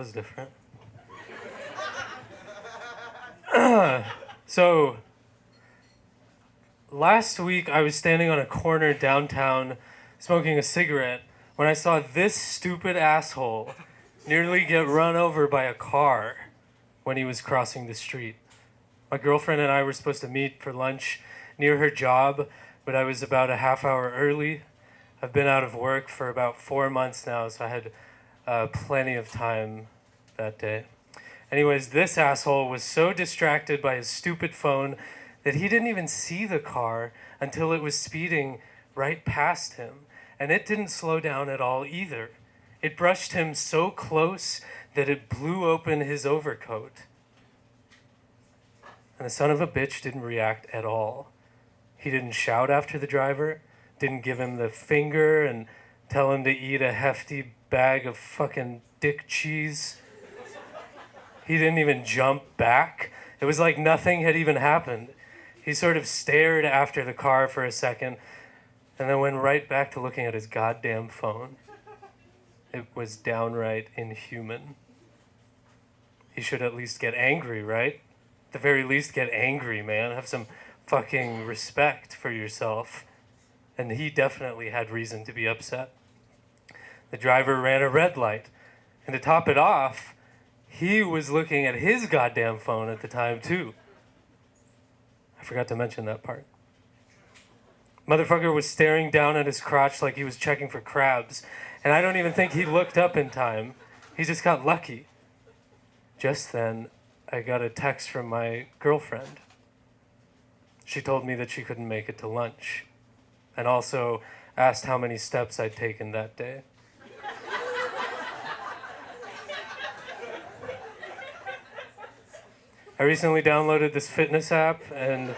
was different. So, last week I was standing on a corner downtown smoking a cigarette when I saw this stupid asshole nearly get run over by a car when he was crossing the street. My girlfriend and I were supposed to meet for lunch near her job, but I was about a half hour early. I've been out of work for about 4 months now, so I had plenty of time that day. Anyways, this asshole was so distracted by his stupid phone that he didn't even see the car until it was speeding right past him. And it didn't slow down at all either. It brushed him so close that it blew open his overcoat. And the son of a bitch didn't react at all. He didn't shout after the driver, didn't give him the finger and tell him to eat a hefty bag of fucking dick cheese. He didn't even jump back. It was like nothing had even happened. He sort of stared after the car for a second and then went right back to looking at his goddamn phone. It was downright inhuman. He should at least get angry, right? At the very least, get angry, man. Have some fucking respect for yourself. And he definitely had reason to be upset. The driver ran a red light. And to top it off, he was looking at his goddamn phone at the time, too. I forgot to mention that part. Motherfucker was staring down at his crotch like he was checking for crabs. And I don't even think he looked up in time. He just got lucky. Just then, I got a text from my girlfriend. She told me that she couldn't make it to lunch. And also asked how many steps I'd taken that day. I recently downloaded this fitness app, and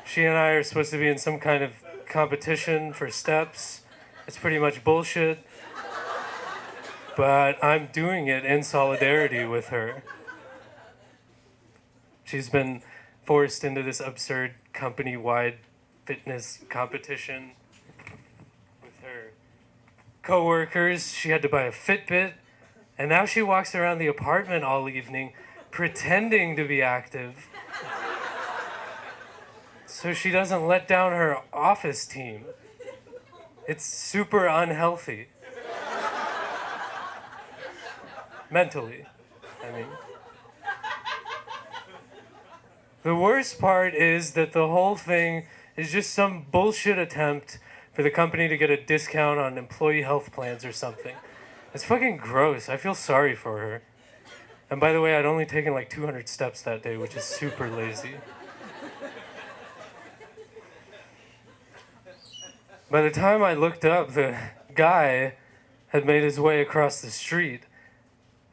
she and I are supposed to be in some kind of competition for steps. It's pretty much bullshit, but I'm doing it in solidarity with her. She's been forced into this absurd company-wide fitness competition with her coworkers. She had to buy a Fitbit, and now she walks around the apartment all evening pretending to be active so she doesn't let down her office team. It's super unhealthy. Mentally, I mean. The worst part is that the whole thing is just some bullshit attempt for the company to get a discount on employee health plans or something. It's fucking gross. I feel sorry for her. And by the way, I'd only taken like 200 steps that day, which is super lazy. By the time I looked up, the guy had made his way across the street,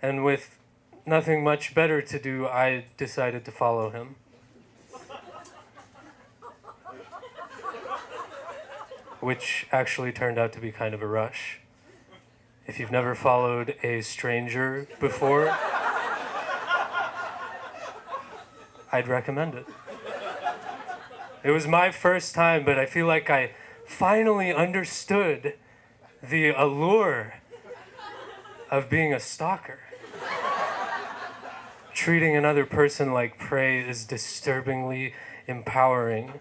and with nothing much better to do, I decided to follow him. Which actually turned out to be kind of a rush. If you've never followed a stranger before, I'd recommend it. It was my first time, but I feel like I finally understood the allure of being a stalker. Treating another person like prey is disturbingly empowering.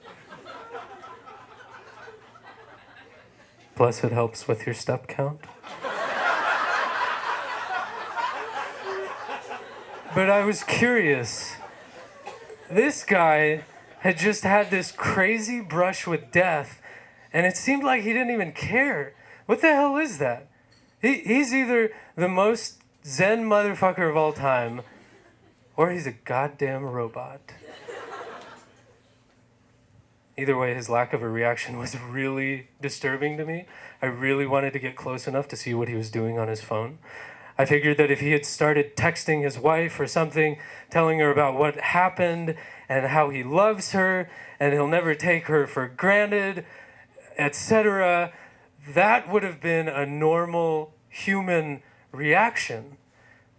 Plus, it helps with your step count. But I was curious. This guy had just had this crazy brush with death, and it seemed like he didn't even care. What the hell is that? He's either the most zen motherfucker of all time, or he's a goddamn robot. Either way, his lack of a reaction was really disturbing to me. I really wanted to get close enough to see what he was doing on his phone. I figured that if he had started texting his wife or something, telling her about what happened and how he loves her and he'll never take her for granted, etc., that would have been a normal human reaction.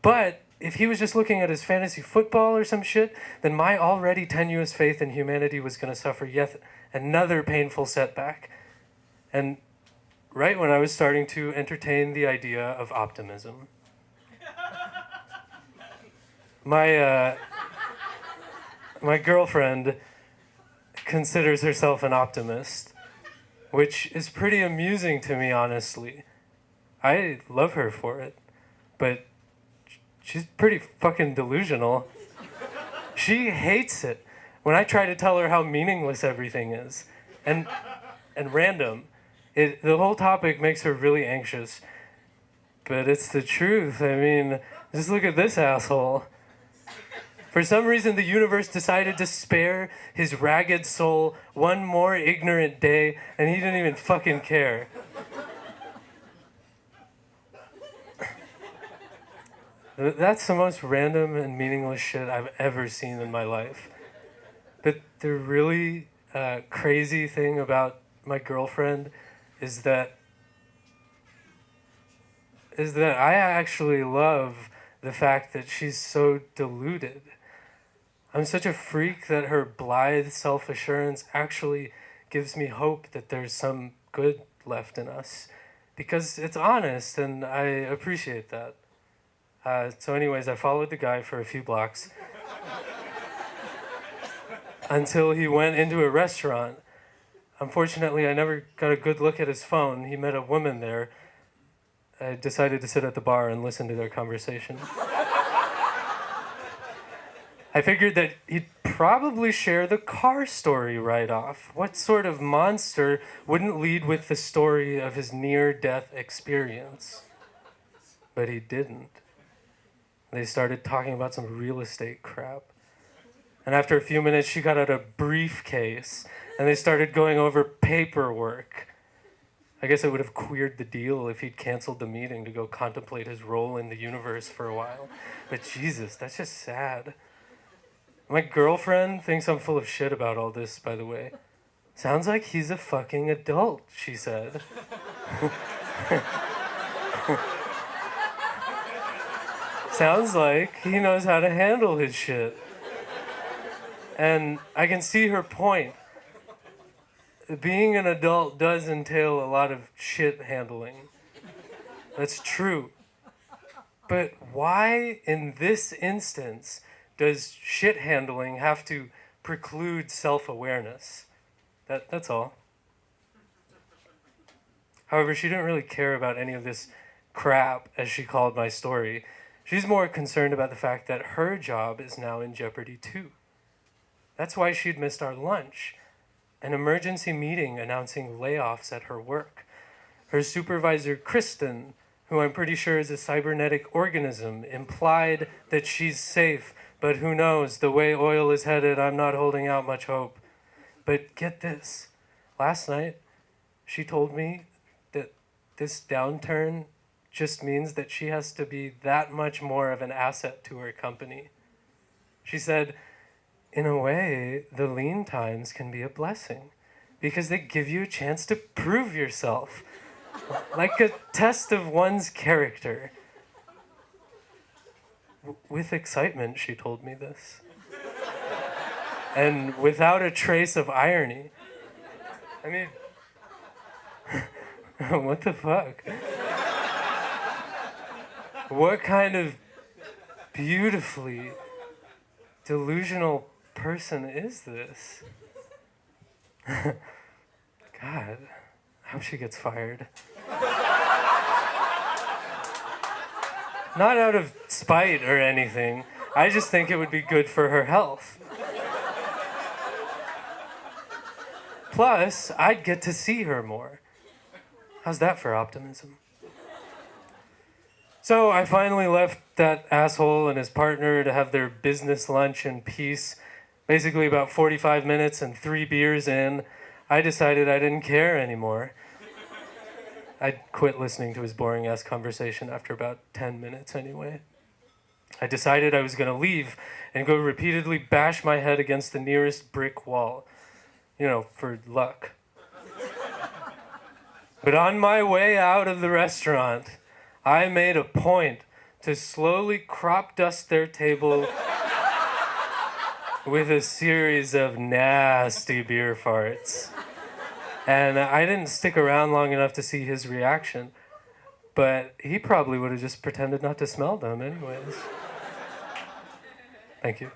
But if he was just looking at his fantasy football or some shit, then my already tenuous faith in humanity was going to suffer yet another painful setback. And right when I was starting to entertain the idea of optimism. My my girlfriend considers herself an optimist, which is pretty amusing to me, honestly. I love her for it, but she's pretty fucking delusional. She hates it when I try to tell her how meaningless everything is, and random. The whole topic makes her really anxious, but it's the truth. I mean, just look at this asshole. For some reason, the universe decided to spare his ragged soul one more ignorant day, and he didn't even fucking care. That's the most random and meaningless shit I've ever seen in my life. But the really crazy thing about my girlfriend is that I actually love the fact that she's so deluded. I'm such a freak that her blithe self-assurance actually gives me hope that there's some good left in us. Because it's honest, and I appreciate that. So anyways, I followed the guy for a few blocks until he went into a restaurant. Unfortunately, I never got a good look at his phone. He met a woman there. I decided to sit at the bar and listen to their conversation. I figured that he'd probably share the car story right off. What sort of monster wouldn't lead with the story of his near-death experience? But he didn't. They started talking about some real estate crap. And after a few minutes, she got out a briefcase, and they started going over paperwork. I guess it would have queered the deal if he'd canceled the meeting to go contemplate his role in the universe for a while. But Jesus, that's just sad. My girlfriend thinks I'm full of shit about all this, by the way. Sounds like he's a fucking adult, she said. Sounds like he knows how to handle his shit. And I can see her point. Being an adult does entail a lot of shit handling. That's true. But why, in this instance, does shit handling have to preclude self-awareness? That's all. However, she didn't really care about any of this crap, as she called my story. She's more concerned about the fact that her job is now in jeopardy too. That's why she'd missed our lunch. An emergency meeting announcing layoffs at her work. Her supervisor, Kristen, who I'm pretty sure is a cybernetic organism, implied that she's safe, but who knows, the way oil is headed, I'm not holding out much hope. But get this, last night, she told me that this downturn just means that she has to be that much more of an asset to her company. She said, in a way, the lean times can be a blessing because they give you a chance to prove yourself, like a test of one's character. With excitement, she told me this. And without a trace of irony. I mean, what the fuck? What kind of beautifully delusional person is this? God, I hope she gets fired. Not out of spite or anything. I just think it would be good for her health. Plus, I'd get to see her more. How's that for optimism? So I finally left that asshole and his partner to have their business lunch in peace. Basically about 45 minutes and 3 beers in, I decided I didn't care anymore. I quit listening to his boring-ass conversation after about 10 minutes anyway. I decided I was going to leave and go repeatedly bash my head against the nearest brick wall. You know, for luck. But on my way out of the restaurant, I made a point to slowly crop dust their table with a series of nasty beer farts. And I didn't stick around long enough to see his reaction, but he probably would have just pretended not to smell them anyways. Thank you.